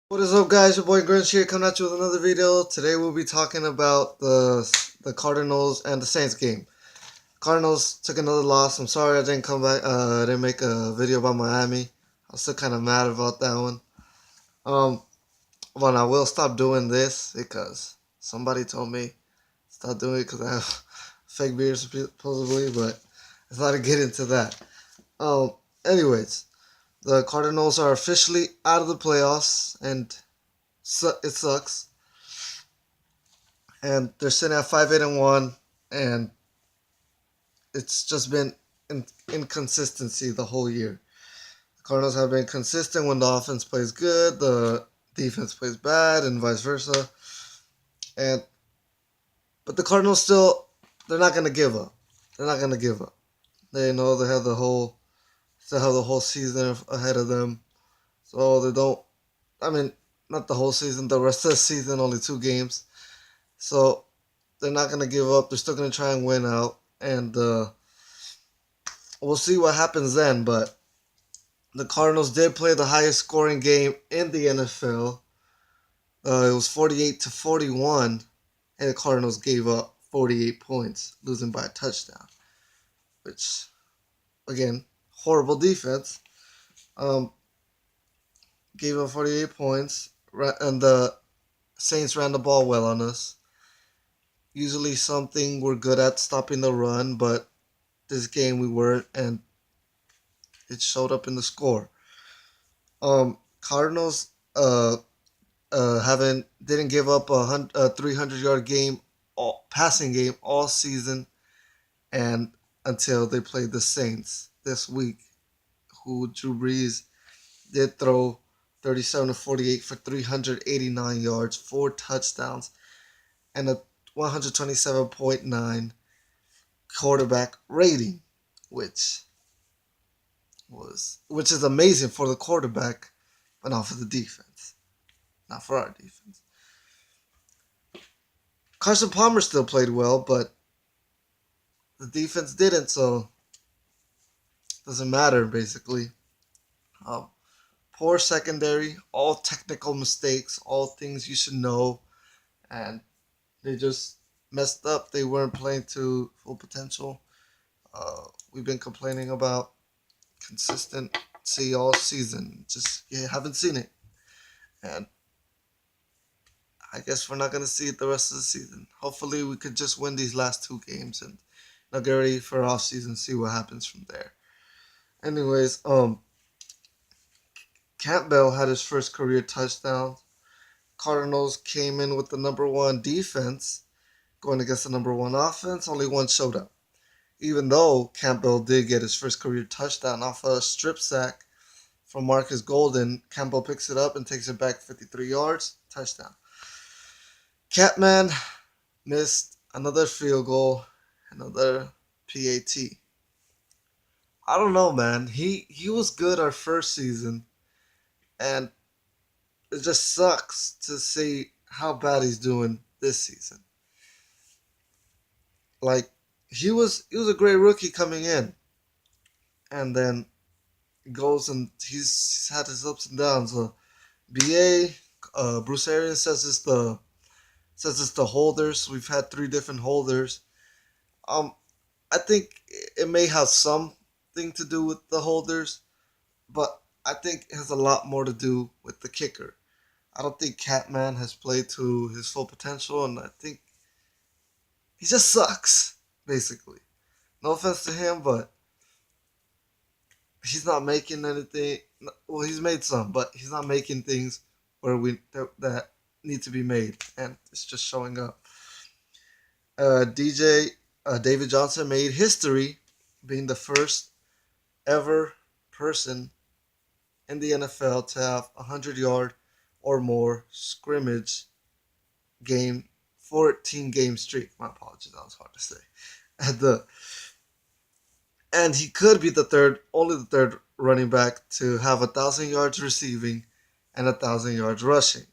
What is up, guys? Your boy Grinch here, coming at you with another video. Today we'll be talking about the Cardinals and the Saints game. Cardinals took another loss. I'm sorry I didn't come back. I didn't make a video about Miami. I'm still kind of mad about that one. Um, but I will stop doing this because somebody told me stop doing it because I have fake beard supposedly. But let's not get into that. Um, anyways, the Cardinals are officially out of the playoffs, and it sucks. And they're sitting at 5-8-1, and it's just been inconsistency the whole year. The Cardinals have been consistent when the offense plays good, the defense plays bad, and vice versa. And but the Cardinals they're not gonna give up. They're not gonna give up. They know they have the whole season ahead of them, so they don't. I mean, not the whole season. The rest of the season, only 2 games. So they're not gonna give up. They're still gonna try and win out, and we'll see what happens then. But the Cardinals did play the highest scoring game in the NFL. It was 48-41, and the Cardinals gave up 48 points, losing by a touchdown. Which, again, horrible defense. Um, Gave up 48 points, and the Saints ran the ball well on us. Usually something we're good at, stopping the run, but this game we weren't, and it showed up in the score. Cardinals haven't didn't give up a 300-yard game, passing game all season, and until they played the Saints this week, who Drew Brees did throw 37 to 48 for 389 yards, 4 touchdowns, and a 127.9 quarterback rating, which is amazing for the quarterback, but not for the defense. Not for our defense. Carson Palmer still played well, but the defense didn't, so it doesn't matter basically. Um, Poor secondary, all technical mistakes, all things you should know, and they just messed up. They weren't playing to full potential. We've been complaining about consistency all season. Just you haven't seen it, and I guess we're not gonna see it the rest of the season. Hopefully, we could just win these last 2 games and now get ready for off season. See what happens from there. Anyways, Campbell had his first career touchdown. Cardinals came in with the number one defense, going against the number one offense. Only one showed up. Even though Campbell did get his first career touchdown off a strip sack from Marcus Golden, Campbell picks it up and takes it back 53 yards, touchdown. Catman missed another field goal, another PAT. I don't know, man. He was good our first season, and it just sucks to see how bad he's doing this season. Like he was a great rookie coming in, and then goes and he's had his ups and downs. BA Bruce Arians says it's the holders. We've had 3 different holders. Um, I think it may have something to do with the holders, but I think it has a lot more to do with the kicker. I don't think Catman has played to his full potential, and I think he just sucks, basically. No offense to him, but he's not making anything. Well, he's made some, but he's not making things where that need to be made, and it's just showing up. DJ David Johnson made history, being the first ever person in the NFL to have 100-yard or more scrimmage game, 14-game streak. My apologies, that was hard to say. And he could be only the third running back to have 1,000 yards receiving and 1,000 yards rushing.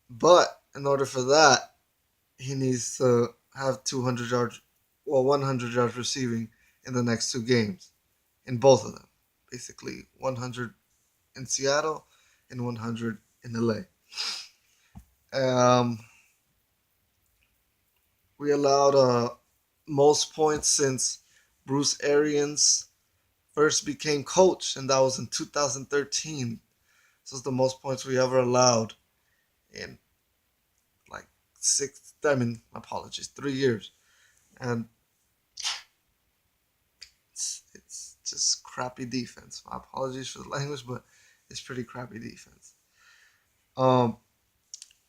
But in order for that, he needs to have 100 yards receiving in the next 2 games, in both of them. Basically, 100 in Seattle and 100 in LA. Um, we allowed most points since Bruce Arians first became coach, and that was in 2013. This was the most points we ever allowed in like six. I mean, apologies, 3 years, and it's just crappy defense. My apologies for the language, but it's pretty crappy defense. Um,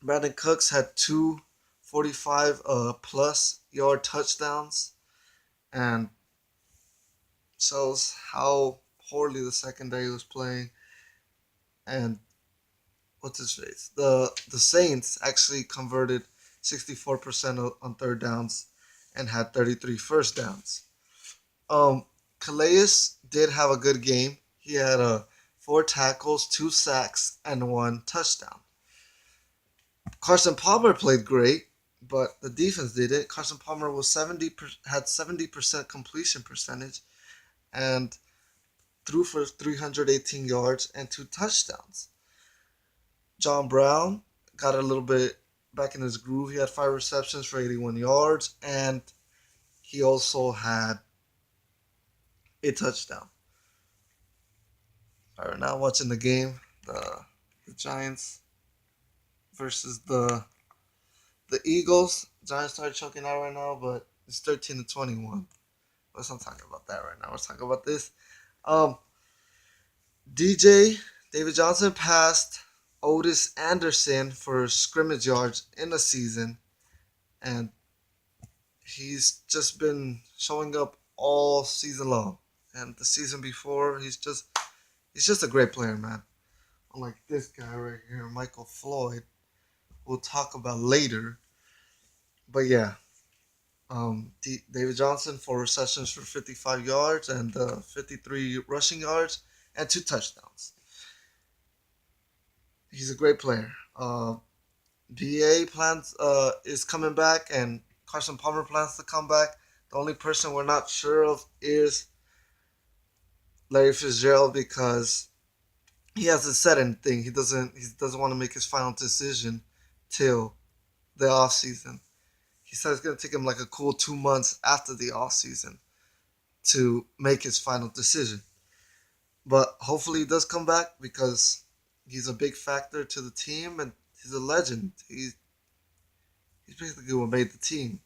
Brandon Cooks had two 45 plus yard touchdowns, and shows how poorly the secondary was playing. And what's his face? The Saints actually converted 64% on third downs and had 33 first downs. Um, Calais did have a good game. He had four tackles, two sacks, and one touchdown. Carson Palmer played great, but the defense did it. Carson Palmer was 70% completion percentage and threw for 318 yards and two touchdowns. John Brown got a little bit back in his groove. He had five receptions for 81 yards, and he also had a touchdown. All right, now watching the game, the Giants versus the Eagles. Giants started choking out right now, but it's 13-21. Let's not talk about that right now. Let's talk about this. Um, DJ David Johnson passed Otis Anderson for scrimmage yards in the season, and he's just been showing up all season long. And the season before, he's just a great player, man. Unlike this guy right here, Michael Floyd, we'll talk about later. But yeah, David Johnson, four receptions for 55 yards and 53 rushing yards and two touchdowns. He's a great player. BA plans is coming back, and Carson Palmer plans to come back. The only person we're not sure of is Larry Fitzgerald because he hasn't said anything. He doesn't want to make his final decision till the off season. He said it's gonna take him like a cool 2 months after the off season to make his final decision. But hopefully he does come back because he's a big factor to the team and he's a legend. He's basically what made the team.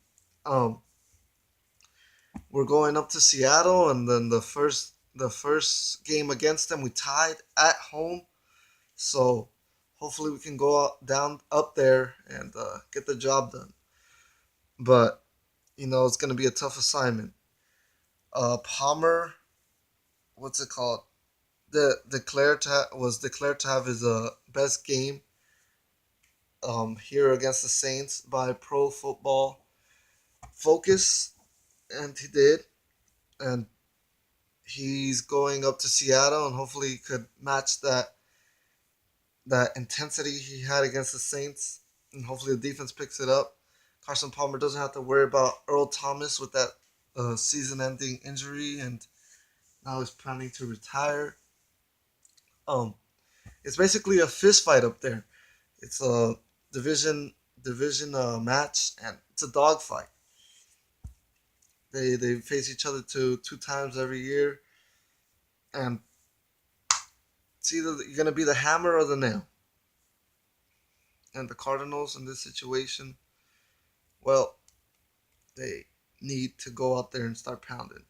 Um, we're going up to Seattle, and then the first game against them we tied at home. So hopefully we can go out, down up there and get the job done. But it's going to be a tough assignment. Palmer, what's it called? Was declared to have his best game here against the Saints by Pro Football Focus, and he did. And he's going up to Seattle, and hopefully he could match that intensity he had against the Saints, and hopefully the defense picks it up. Carson Palmer doesn't have to worry about Earl Thomas with that season-ending injury, and now he's planning to retire. Um, it's basically a fist fight up there. It's a division match, and it's a dog fight. They face each other two times every year, and it's either you're gonna be the hammer or the nail. And the Cardinals in this situation, well, they need to go out there and start pounding.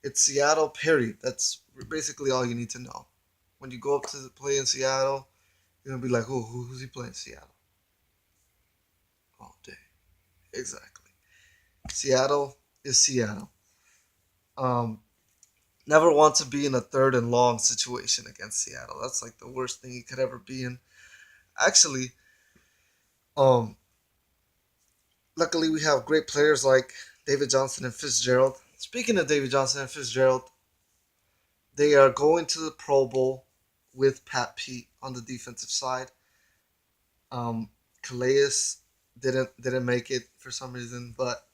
It's Seattle, period. That's basically all you need to know. When you go up to play in Seattle, you're gonna be like, "Oh, who's he playing Seattle?" All day, exactly. Seattle is Seattle. Um, Never want to be in a third and long situation against Seattle. That's like the worst thing you could ever be in. Actually, um, luckily we have great players like David Johnson and Fitzgerald. Speaking of David Johnson and Fitzgerald, they are going to the Pro Bowl with Pat Pete on the defensive side. Calais didn't make it for some reason, but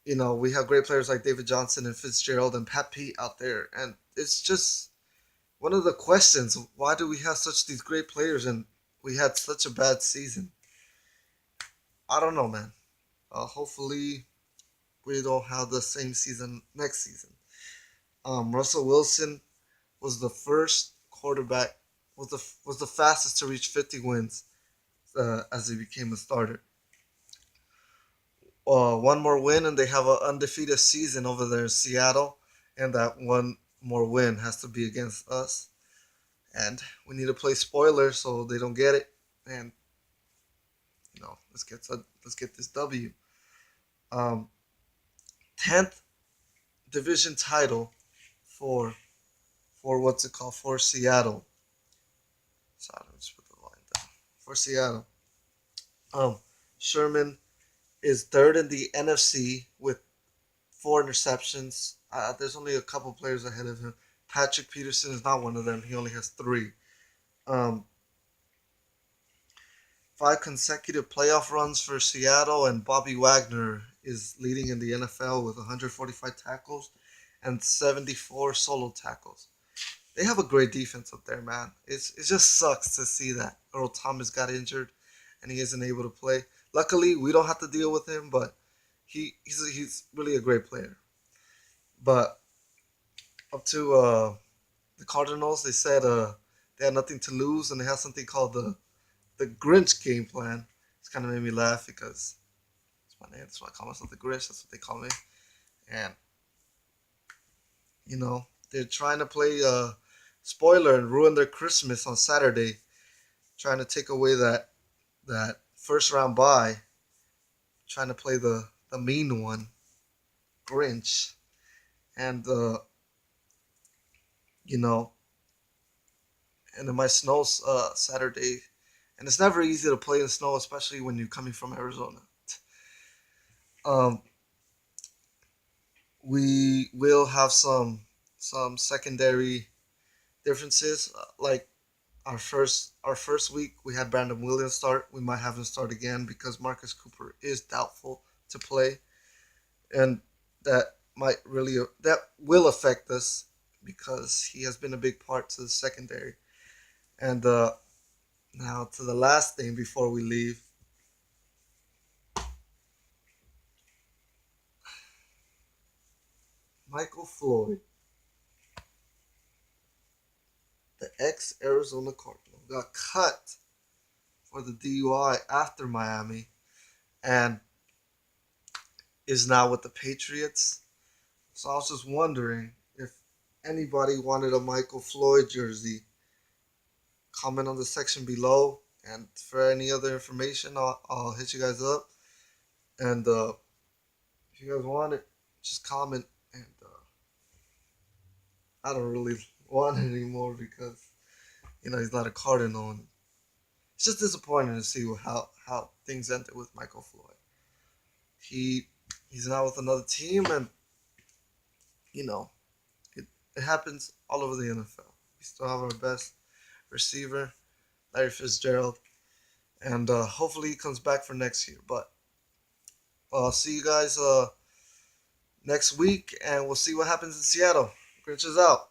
we have great players like David Johnson and Fitzgerald and Pat Pete out there, and it's just one of the questions: why do we have such these great players and we had such a bad season? I don't know, man. Hopefully, we don't have the same season next season. Russell Wilson was the first quarterback was the fastest to reach 50 wins as he became a starter. One more win and they have an undefeated season over there in Seattle, and that one more win has to be against us. And we need to play spoiler so they don't get it. And let's get this W. Um, 10th division title for what's it called for Seattle. Sorry, let me just put the line down for Seattle. Um, Sherman is third in the NFC with four interceptions. There's only a couple players ahead of him. Patrick Peterson is not one of them. He only has three. Um, Five consecutive playoff runs for Seattle, and Bobby Wagner is leading in the NFL with 145 tackles and 74 solo tackles. They have a great defense up there, man. It just sucks to see that Earl Thomas got injured and he isn't able to play. Luckily, we don't have to deal with him, but he's really a great player. But up to the Cardinals, they said they had nothing to lose and they have something called the Grinch game plan. It's kind of made me laugh because it's my name. That's why I call myself the Grinch. That's what they call me. And they're trying to play spoiler and ruin their Christmas on Saturday, trying to take away that first round bye, trying to play the mean one, Grinch, and you know, and it might snow Saturday, and it's never easy to play in snow, especially when you're coming from Arizona. Um, we will have some secondary differences, like our first week we had Brandon Williams start. We might have him start again because Marcus Cooper is doubtful to play, and that will affect us because he has been a big part to the secondary. And now to the last thing before we leave, Michael Floyd, the ex Arizona Cardinal, got cut for the DUI after Miami and is now with the Patriots. So I was just wondering if anybody wanted a Michael Floyd jersey. Comment on the section below, and for any other information, I'll hit you guys up. And if you guys want it, just comment. And I don't really want it anymore because he's not a Cardinal, and it's just disappointing to see how things ended with Michael Floyd. He he's now with another team, and you know it it happens all over the NFL. We still have our best receiver, Larry Fitzgerald, and hopefully he comes back for next year. But I'll see you guys next week, and we'll see what happens in Seattle. Grinch is out.